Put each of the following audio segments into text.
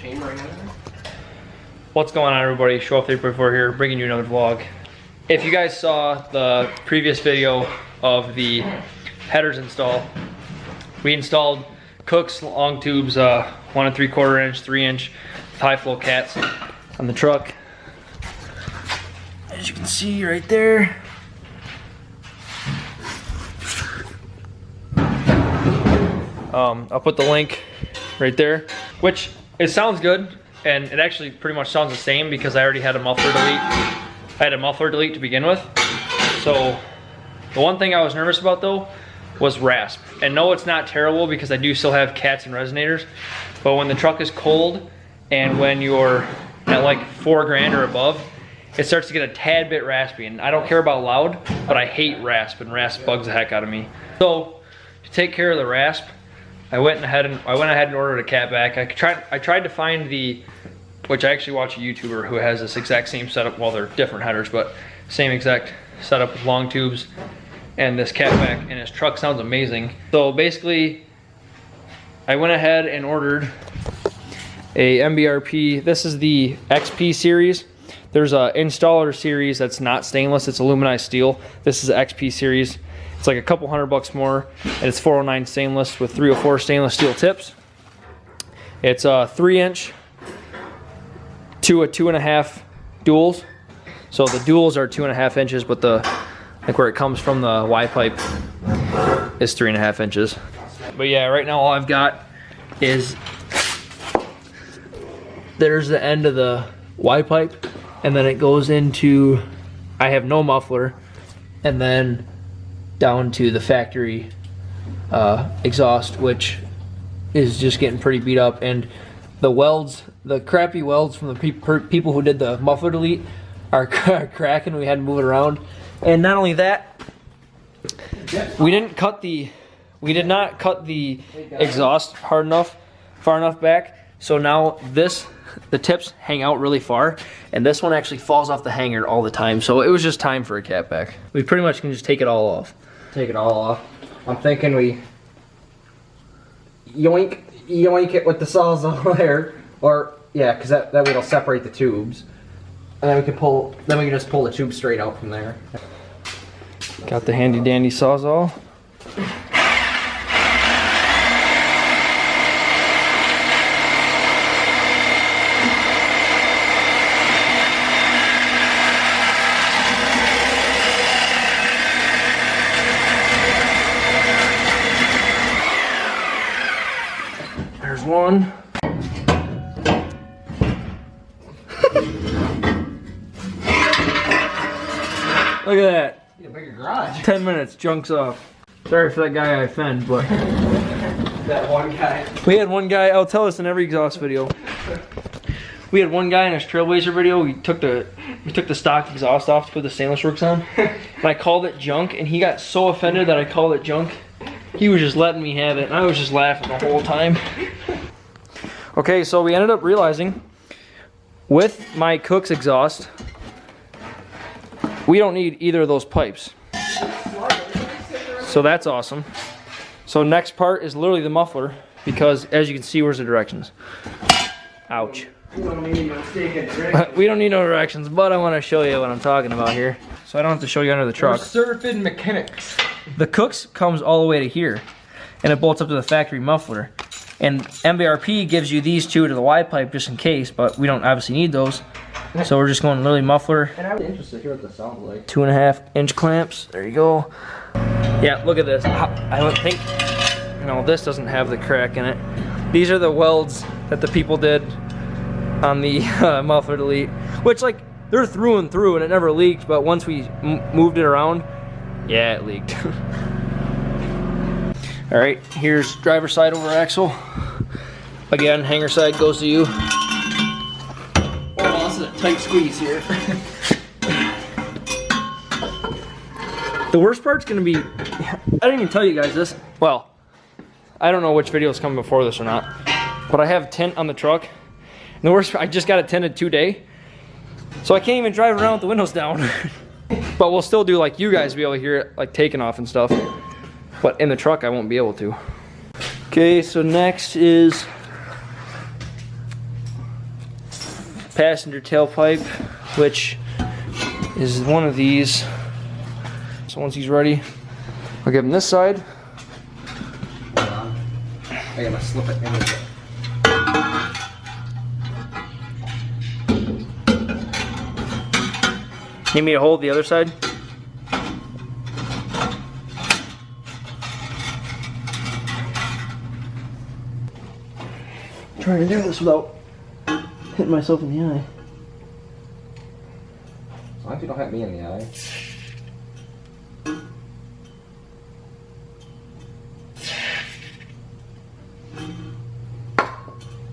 chain right now. What's going on, everybody? Show Off 3.4 here, bringing you another vlog. If you guys saw the previous video of the headers install, we installed Cook's long tubes, 1 3/4 inch, 3 inch high flow cats on the truck. As you can see right there. I'll put the link right there, which it sounds good, and it actually pretty much sounds the same because I already had a muffler delete. I had a muffler delete to begin with. So the one thing I was nervous about though was rasp. And no, it's not terrible because I do still have cats and resonators, but when the truck is cold and when you're at like 4 grand or above, it starts to get a tad bit raspy. And I don't care about loud, but I hate rasp, and rasp bugs the heck out of me. So to take care of the rasp, I went ahead and ordered a CATBACK. I tried to find which I actually watch a YouTuber who has this exact same setup. Well, they're different headers, but same exact setup with long tubes and this CATBACK, and his truck sounds amazing. So basically, I went ahead and ordered a MBRP. This is the XP series. There's a installer series that's not stainless, it's aluminized steel. This is the XP series. It's like a couple $100 more, and it's 409 stainless with 304 stainless steel tips. It's a 3 inch to a 2.5 duals. So the duals are 2.5 inches, but like where it comes from, the Y pipe is 3.5 inches. But yeah, right now all I've got is, there's the end of the Y pipe, and then it goes into, I have no muffler, and then down to the factory exhaust, which is just getting pretty beat up. And the welds, the crappy welds from the people who did the muffler delete are cracking. We had to move it around. And not only that, we did not cut the exhaust far enough back. So now the tips hang out really far, and this one actually falls off the hanger all the time. So it was just time for a CATBACK. We pretty much can just take it all off. Take it all off. I'm thinking we yoink it with the Sawzall there, or yeah, because that way it'll separate the tubes, and then we can just pull the tube straight out from there. Got the handy dandy Sawzall. There's one. Look at that. Need a bigger garage. 10 minutes, junk's off. Sorry for that guy I offend, but that one guy. we had one guy, I'll tell this in every exhaust video. We had one guy in his Trailblazer video, we took the stock exhaust off to put the stainless works on, and I called it junk, and he got so offended that I called it junk. He was just letting me have it, and I was just laughing the whole time. Okay, so we ended up realizing with my Cook's exhaust, we don't need either of those pipes. So that's awesome. So next part is literally the muffler, because as you can see, where's the directions? Ouch. We don't need no directions, but I want to show you what I'm talking about here. So I don't have to show you under the truck. We're surfing mechanics. The Cook's comes all the way to here, and it bolts up to the factory muffler. And MBRP gives you these two to the Y pipe just in case, but we don't obviously need those. So we're just going literally muffler. And I'm interested to hear what this sounds like. 2.5 inch clamps. There you go. Yeah, look at this. I don't think, no, this doesn't have the crack in it. These are the welds that the people did on the muffler delete, which like they're through and through, and it never leaked. But once we moved it around, yeah, it leaked. All right, here's driver's side over axle. Again, hanger side goes to you. Oh, this is a tight squeeze here. The worst part's gonna be, I didn't even tell you guys this. Well, I don't know which videos come before this or not, but I have tint on the truck. And the worst, I just got it tinted today, so I can't even drive around with the windows down. But we'll still do like you guys be able to hear it like taking off and stuff. But in the truck, I won't be able to. Okay, so next is passenger tailpipe, which is one of these. So once he's ready, I'll give him this side. Hold on. I gotta slip it in with it. Need me to hold the other side? Trying to do this without hitting myself in the eye. As long as you don't hit me in the eye.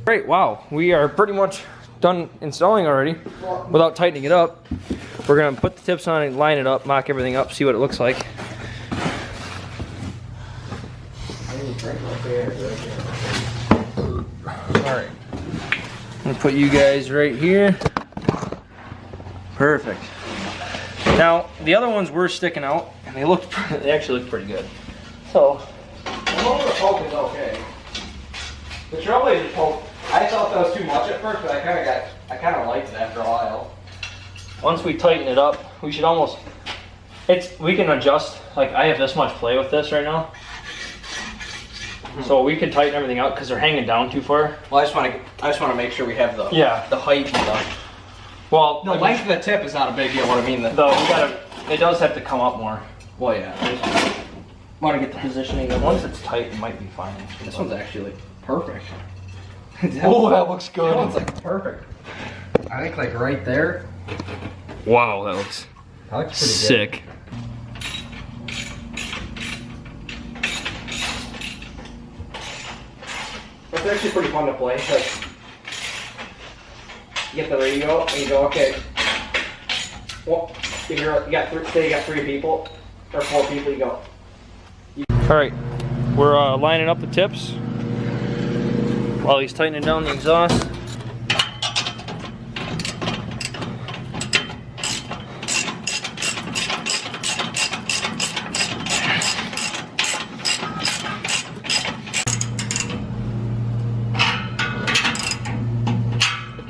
Great, wow, we are pretty much done installing already without tightening it up. We're gonna put the tips on and line it up, mock everything up, see what it looks like. Alright, I'm gonna put you guys right here. Perfect. Now, the other ones were sticking out, and they actually looked pretty good. So, the poke is okay. The Trailblazer poke, I thought that was too much at first, but I kind of liked it after a while. once we tighten it up, we should almost, we can adjust, like I have this much play with this right now. So we can tighten everything out because they're hanging down too far. Well, I just want to make sure we have the the height and stuff. Well, The length of the tip is not a big deal. What I mean, it does have to come up more. Well, yeah. Want to get the positioning. Once it's tight, it might be fine. This one's actually perfect. Oh, that looks good. That one's like perfect. I think like right there. Wow, that looks Pretty sick. It's actually pretty fun to play because you get the radio and you go, okay. Well, if you got three people or 4 people, you go. All right, we're lining up the tips while he's tightening down the exhaust.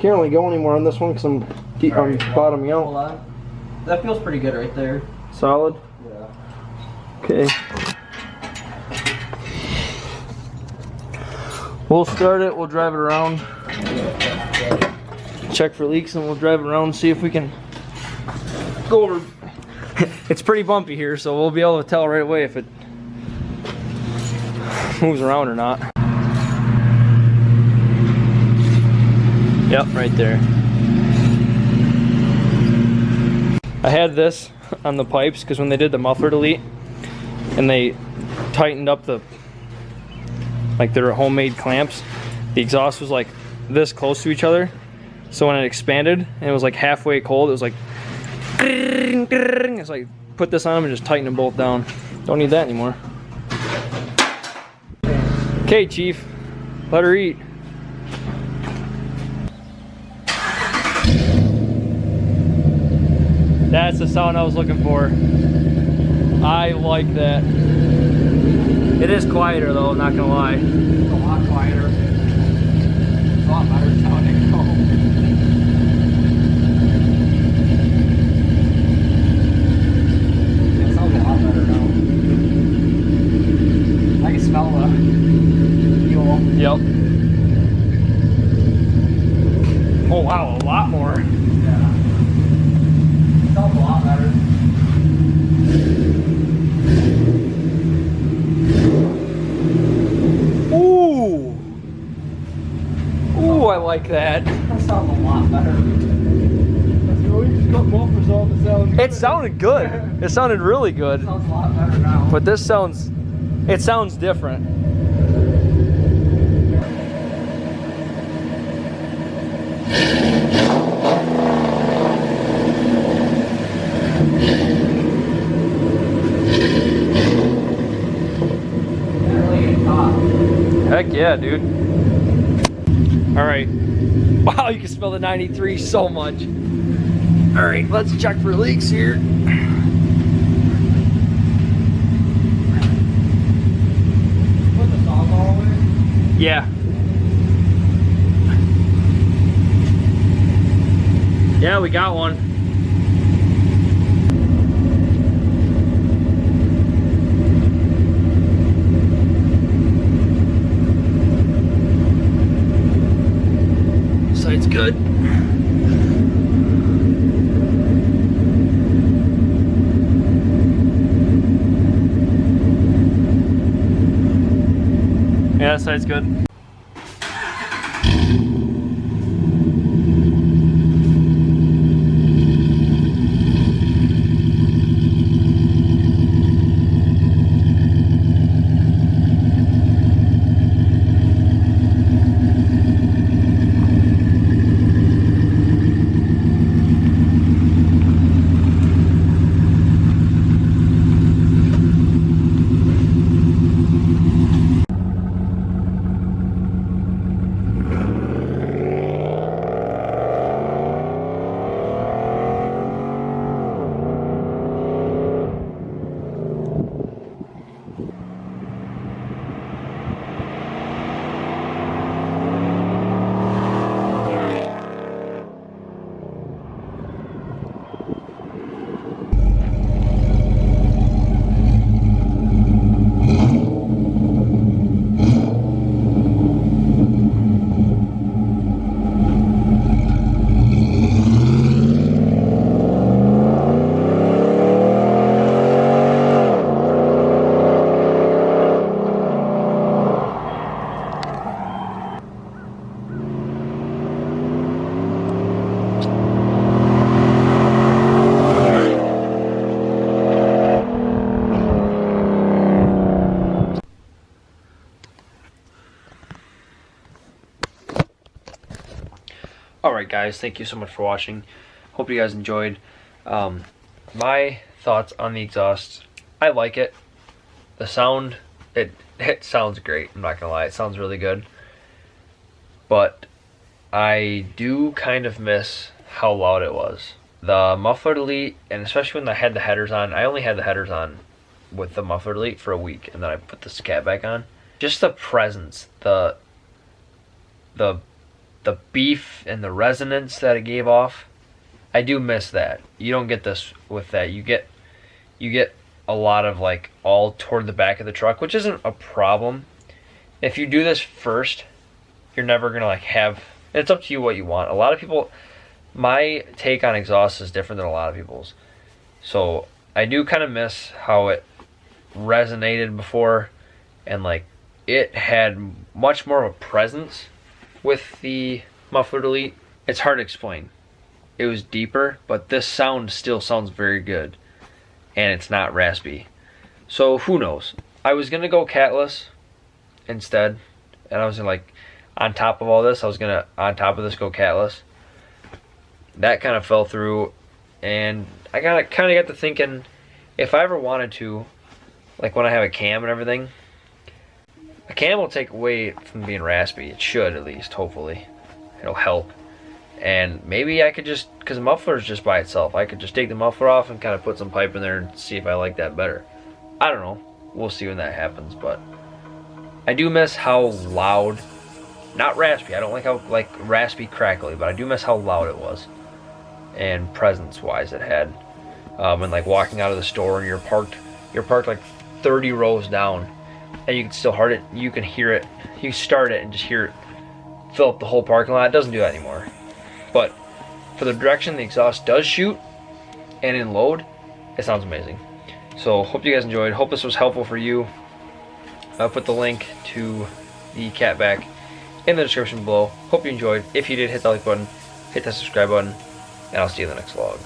Can't really go anymore on this one because I'm bottoming out. Hold on. That feels pretty good right there. Solid? Yeah. Okay. We'll start it, we'll drive it around. Check for leaks and we'll drive it around and see if we can go over. It's pretty bumpy here, so we'll be able to tell right away if it moves around or not. Yep, right there. I had this on the pipes because when they did the muffler delete and they tightened up their homemade clamps, the exhaust was like this close to each other. So when it expanded and it was like halfway cold, it was like, it's like put this on them and just tighten them both down. Don't need that anymore. Okay, Chief, let her eat. That's the sound I was looking for. I like that. It is quieter though, not gonna lie. It's a lot quieter. It's a lot better sounding. It sounds a lot better now. I can smell the fuel. Yep. Oh wow, a lot more. Yeah. It sounds a lot better. Ooh. Ooh, I like that. That sounds a lot better. It sounded good. It sounded really good. It sounds a lot better now. But this sounds, it sounds different. Heck yeah, dude. All right. Wow, you can smell the 93 so much. All right, let's check for leaks here. Put the sawzall away? Yeah. Yeah, we got one. Sight's good. Yeah, sight's good. Alright guys, thank you so much for watching. Hope you guys enjoyed. My thoughts on the exhaust. I like it. The sound, it sounds great. I'm not gonna lie, it sounds really good. But I do kind of miss how loud it was. The muffler delete, and especially when I had the headers on, I only had the headers on with the muffler delete for a week, and then I put the CATBACK on. Just the presence, the beef and the resonance that it gave off, I do miss that. You don't get this with that. You get a lot of like all toward the back of the truck, which isn't a problem. If you do this first, you're never gonna like have. It's up to you what you want. A lot of people, my take on exhaust is different than a lot of people's. So I do kind of miss how it resonated before, and like it had much more of a presence with the muffler delete. It's hard to explain. It was deeper, but this sound still sounds very good, and it's not raspy. So who knows? I was gonna go catless instead, and I was gonna like on top of all this, I was gonna on top of this go catless. That kind of fell through, and I kind of got to thinking, if I ever wanted to, like when I have a cam and everything, a cam will take away from being raspy. It should, at least, hopefully. It'll help. And maybe I could just, because the muffler is just by itself, I could just take the muffler off and kind of put some pipe in there and see if I like that better. I don't know. We'll see when that happens, but I do miss how loud, not raspy, I don't like how like raspy crackly, but I do miss how loud it was. And presence-wise it had. And like walking out of the store and you're parked like 30 rows down, and you can still hear it. You start it and just hear it fill up the whole parking lot. It doesn't do that anymore. But for the direction the exhaust does shoot and in load, it sounds amazing. So hope you guys enjoyed. Hope this was helpful for you. I'll put the link to the CATBACK in the description below. Hope you enjoyed. If you did, hit the like button, hit that subscribe button, and I'll see you in the next vlog.